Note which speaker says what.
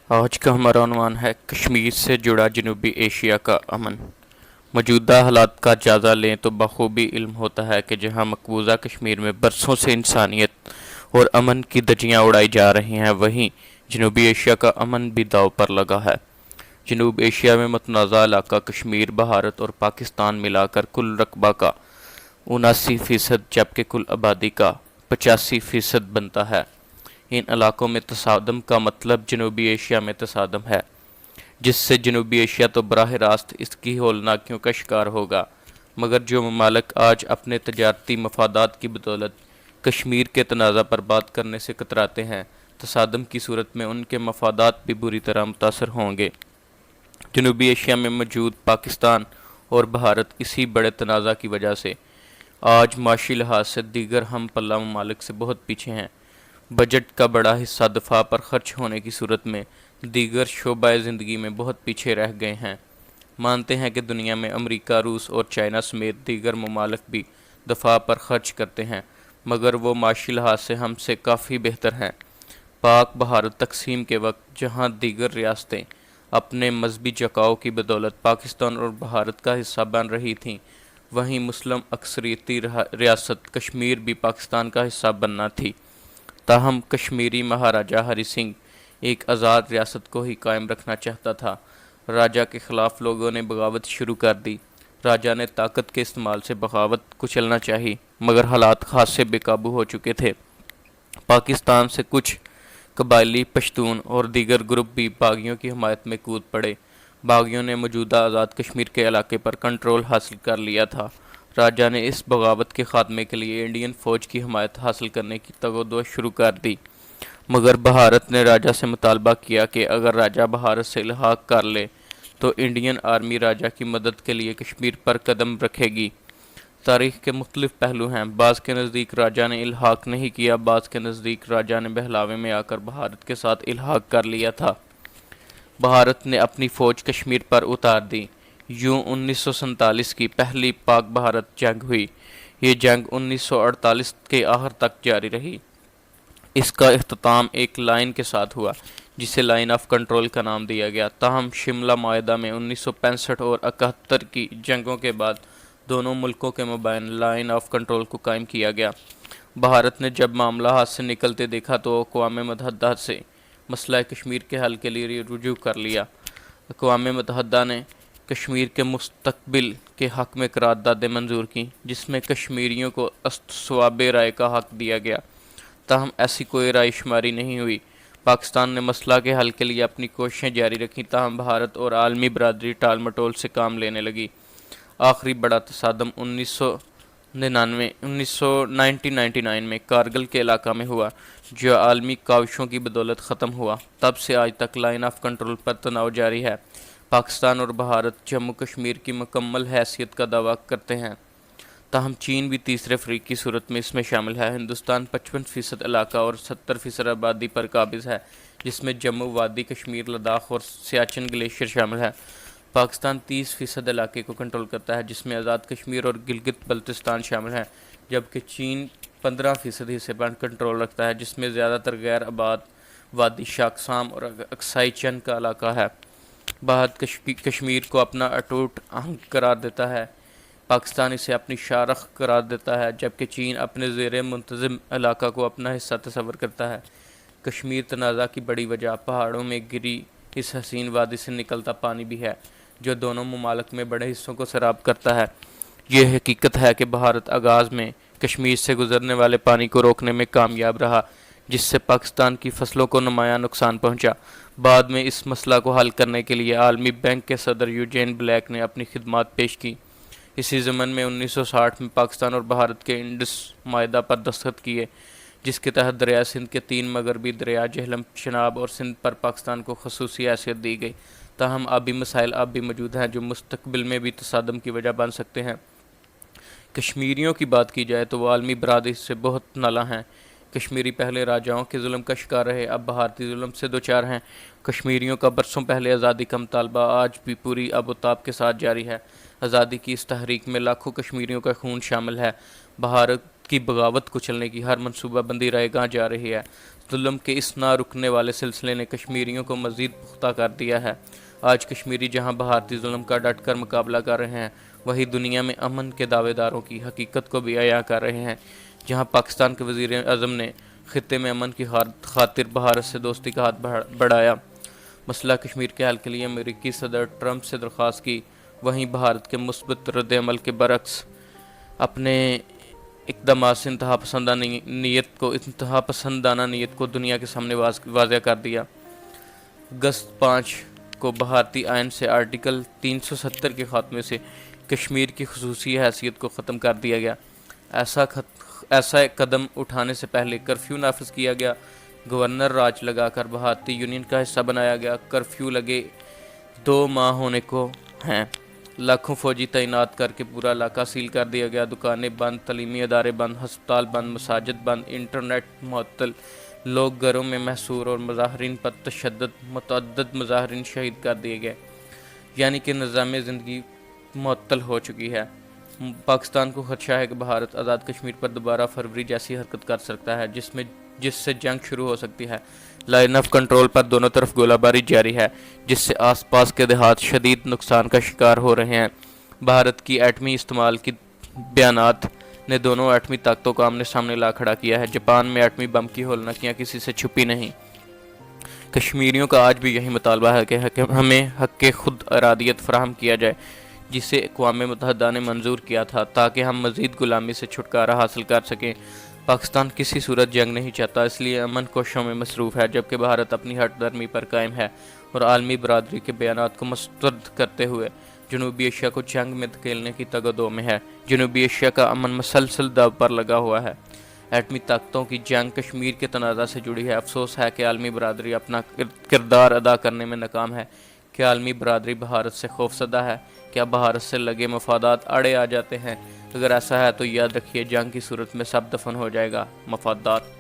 Speaker 1: آج کا ہمارا عنوان ہے کشمیر سے جڑا جنوبی ایشیا کا امن۔ موجودہ حالات کا جائزہ لیں تو بخوبی علم ہوتا ہے کہ جہاں مقبوضہ کشمیر میں برسوں سے انسانیت اور امن کی دھجیاں اڑائی جا رہی ہیں، وہیں جنوبی ایشیا کا امن بھی داؤ پر لگا ہے۔ جنوب ایشیا میں متنازع علاقہ کشمیر، بھارت اور پاکستان ملا کر کل رقبہ کا 79% جبکہ کل آبادی کا 85% بنتا ہے۔ ان علاقوں میں تصادم کا مطلب جنوبی ایشیا میں تصادم ہے، جس سے جنوبی ایشیا تو براہ راست اس کی ہولناکیوں کا شکار ہوگا، مگر جو ممالک آج اپنے تجارتی مفادات کی بدولت کشمیر کے تنازع پر بات کرنے سے کتراتے ہیں، تصادم کی صورت میں ان کے مفادات بھی بری طرح متاثر ہوں گے۔ جنوبی ایشیا میں موجود پاکستان اور بھارت اسی بڑے تنازع کی وجہ سے آج معاشی لحاظ سے دیگر ہم پلہ ممالک سے بہت پیچھے ہیں۔ بجٹ کا بڑا حصہ دفاع پر خرچ ہونے کی صورت میں دیگر شعبۂ زندگی میں بہت پیچھے رہ گئے ہیں۔ مانتے ہیں کہ دنیا میں امریکہ، روس اور چائنا سمیت دیگر ممالک بھی دفاع پر خرچ کرتے ہیں، مگر وہ معاشی لحاظ سے ہم سے کافی بہتر ہیں۔ پاک بھارت تقسیم کے وقت جہاں دیگر ریاستیں اپنے مذہبی جکاؤ کی بدولت پاکستان اور بھارت کا حصہ بن رہی تھیں، وہیں مسلم اکثریتی ریاست کشمیر بھی پاکستان کا حصہ بننا تھی۔ تاہم کشمیری مہاراجہ ہری سنگھ ایک آزاد ریاست کو ہی قائم رکھنا چاہتا تھا۔ راجہ کے خلاف لوگوں نے بغاوت شروع کر دی۔ راجہ نے طاقت کے استعمال سے بغاوت کچلنا چاہی، مگر حالات خاصے بے قابو ہو چکے تھے۔ پاکستان سے کچھ قبائلی پشتون اور دیگر گروپ بھی باغیوں کی حمایت میں کود پڑے۔ باغیوں نے موجودہ آزاد کشمیر کے علاقے پر کنٹرول حاصل کر لیا تھا۔ راجہ نے اس بغاوت کے خاتمے کے لیے انڈین فوج کی حمایت حاصل کرنے کی تگودو شروع کر دی، مگر بھارت نے راجہ سے مطالبہ کیا کہ اگر راجہ بھارت سے الحاق کر لے تو انڈین آرمی راجہ کی مدد کے لیے کشمیر پر قدم رکھے گی۔ تاریخ کے مختلف پہلو ہیں۔ بعض کے نزدیک راجہ نے الحاق نہیں کیا، بعض کے نزدیک راجہ نے بہلاوے میں آ کر بھارت کے ساتھ الحاق کر لیا تھا۔ بھارت نے اپنی فوج کشمیر پر اتار دی۔ یوں 1947 کی پہلی پاک بھارت جنگ ہوئی۔ یہ جنگ 1948 کے آخر تک جاری رہی۔ اس کا اختتام ایک لائن کے ساتھ ہوا جسے لائن آف کنٹرول کا نام دیا گیا۔ تاہم شملہ معاہدہ میں 1965 اور 71 کی جنگوں کے بعد دونوں ملکوں کے مابین لائن آف کنٹرول کو قائم کیا گیا۔ بھارت نے جب معاملہ ہاتھ سے نکلتے دیکھا تو اقوام متحدہ سے مسئلہ کشمیر کے حل کے لیے رجوع کر لیا۔ اقوام متحدہ نے کشمیر کے مستقبل کے حق میں قراردادیں منظور کیں، جس میں کشمیریوں کو استصواب رائے کا حق دیا گیا۔ تاہم ایسی کوئی رائے شماری نہیں ہوئی۔ پاکستان نے مسئلہ کے حل کے لیے اپنی کوششیں جاری رکھیں، تاہم بھارت اور عالمی برادری ٹال مٹول سے کام لینے لگی۔ آخری بڑا تصادم 1999 میں کارگل کے علاقہ میں ہوا، جو عالمی کاوشوں کی بدولت ختم ہوا۔ تب سے آج تک لائن آف کنٹرول پر تناؤ جاری ہے۔ پاکستان اور بھارت جموں کشمیر کی مکمل حیثیت کا دعویٰ کرتے ہیں، تاہم چین بھی تیسرے فریق کی صورت میں اس میں شامل ہے۔ ہندوستان 55% علاقہ اور 70% آبادی پر قابض ہے، جس میں جموں، وادی کشمیر، لداخ اور سیاچن گلیشیئر شامل ہے۔ پاکستان 30% علاقے کو کنٹرول کرتا ہے، جس میں آزاد کشمیر اور گلگت بلتستان شامل ہیں، جبکہ چین 15% حصے پر کنٹرول رکھتا ہے، جس میں زیادہ تر غیر آباد وادی شاکسام اور اکسائی چین کا علاقہ ہے۔ بھارت کشمیر کو اپنا اٹوٹ انگ قرار دیتا ہے، پاکستان اسے اپنی شاخ قرار دیتا ہے، جبکہ چین اپنے زیر منتظم علاقہ کو اپنا حصہ تصور کرتا ہے۔ کشمیر تنازع کی بڑی وجہ پہاڑوں میں گری اس حسین وادی سے نکلتا پانی بھی ہے، جو دونوں ممالک میں بڑے حصوں کو سیراب کرتا ہے۔ یہ حقیقت ہے کہ بھارت آغاز میں کشمیر سے گزرنے والے پانی کو روکنے میں کامیاب رہا، جس سے پاکستان کی فصلوں کو نمایاں نقصان پہنچا۔ بعد میں اس مسئلہ کو حل کرنے کے لیے عالمی بینک کے صدر یوجین بلیک نے اپنی خدمات پیش کی۔ اسی ضمن میں 1960 میں پاکستان اور بھارت کے انڈس معاہدہ پر دستخط کیے، جس کے تحت دریائے سندھ کے 3 مغربی دریا جہلم، چناب اور سندھ پر پاکستان کو خصوصی حیثیت دی گئی۔ تاہم آبی مسائل اب بھی موجود ہیں جو مستقبل میں بھی تصادم کی وجہ بن سکتے ہیں۔ کشمیریوں کی بات کی جائے تو وہ عالمی برادری سے بہت نالاں ہیں۔ کشمیری پہلے راجاؤں کے ظلم کا شکار رہے، اب بھارتی ظلم سے دوچار ہیں۔ کشمیریوں کا برسوں پہلے آزادی کا مطالبہ آج بھی پوری آب و تاب کے ساتھ جاری ہے۔ آزادی کی اس تحریک میں لاکھوں کشمیریوں کا خون شامل ہے۔ بھارت کی بغاوت کچلنے کی ہر منصوبہ بندی رائے گاں جا رہی ہے۔ ظلم کے اس نہ رکنے والے سلسلے نے کشمیریوں کو مزید پختہ کر دیا ہے۔ آج کشمیری جہاں بھارتی ظلم کا ڈٹ کر مقابلہ کر رہے ہیں، وہی دنیا میں امن کے دعوے داروں کی حقیقت کو بھی عیاں کر رہے ہیں۔ جہاں پاکستان کے وزیر اعظم نے خطے میں امن کی خاطر بھارت سے دوستی کا ہاتھ بڑھایا، مسئلہ کشمیر کے حل کے لیے امریکی صدر ٹرمپ سے درخواست کی، وہیں بھارت کے مثبت رد عمل کے برعکس اپنے اقدامات سے انتہا پسندانہ نیت کو دنیا کے سامنے واضح کر دیا۔ اگست 5 کو بھارتی آئین سے آرٹیکل 370 کے خاتمے سے کشمیر کی خصوصی حیثیت کو ختم کر دیا گیا۔ ایسا ایک قدم اٹھانے سے پہلے کرفیو نافذ کیا گیا، گورنر راج لگا کر بھارتی یونین کا حصہ بنایا گیا۔ کرفیو لگے 2 ماہ ہونے کو ہیں، لاکھوں فوجی تعینات کر کے پورا علاقہ سیل کر دیا گیا، دکانیں بند، تعلیمی ادارے بند، ہسپتال بند، مساجد بند، انٹرنیٹ معطل، لوگ گھروں میں محصور اور مظاہرین پر تشدد، متعدد مظاہرین شہید کر دیے گئے، یعنی کہ نظام زندگی معطل ہو چکی ہے۔ پاکستان کو خدشہ ہے کہ بھارت آزاد کشمیر پر دوبارہ فروری جیسی حرکت کر سکتا ہے، جس سے جنگ شروع ہو سکتی ہے۔ لائن آف کنٹرول پر دونوں طرف گولہ باری جاری ہے، جس سے آس پاس کے دیہات شدید نقصان کا شکار ہو رہے ہیں۔ بھارت کی ایٹمی استعمال کی بیانات نے دونوں ایٹمی طاقتوں کو آمنے سامنے لا کھڑا کیا ہے۔ جاپان میں ایٹمی بم کی ہولناکیاں کسی سے چھپی نہیں۔ کشمیریوں کا آج بھی یہی مطالبہ ہے کہ ہمیں حق خود ارادیت فراہم کیا جائے، جسے اقوام متحدہ نے منظور کیا تھا، تاکہ ہم مزید غلامی سے چھٹکارا حاصل کر سکیں۔ پاکستان کسی صورت جنگ نہیں چاہتا، اس لیے امن کوششوں میں مصروف ہے، جبکہ بھارت اپنی ہٹ درمی پر قائم ہے اور عالمی برادری کے بیانات کو مسترد کرتے ہوئے جنوبی ایشیا کو جنگ میں دھکیلنے کی تگ و دو میں ہے۔ جنوبی ایشیا کا امن مسلسل داو پر لگا ہوا ہے۔ ایٹمی طاقتوں کی جنگ کشمیر کے تنازع سے جڑی ہے۔ افسوس ہے کہ عالمی برادری اپنا کردار ادا کرنے میں ناکام ہے۔ کیا عالمی برادری بھارت سے خوفزدہ ہے؟ کیا بھارت سے لگے مفادات آڑے آ جاتے ہیں؟ اگر ایسا ہے تو یاد رکھیے، جنگ کی صورت میں سب دفن ہو جائے گا، مفادات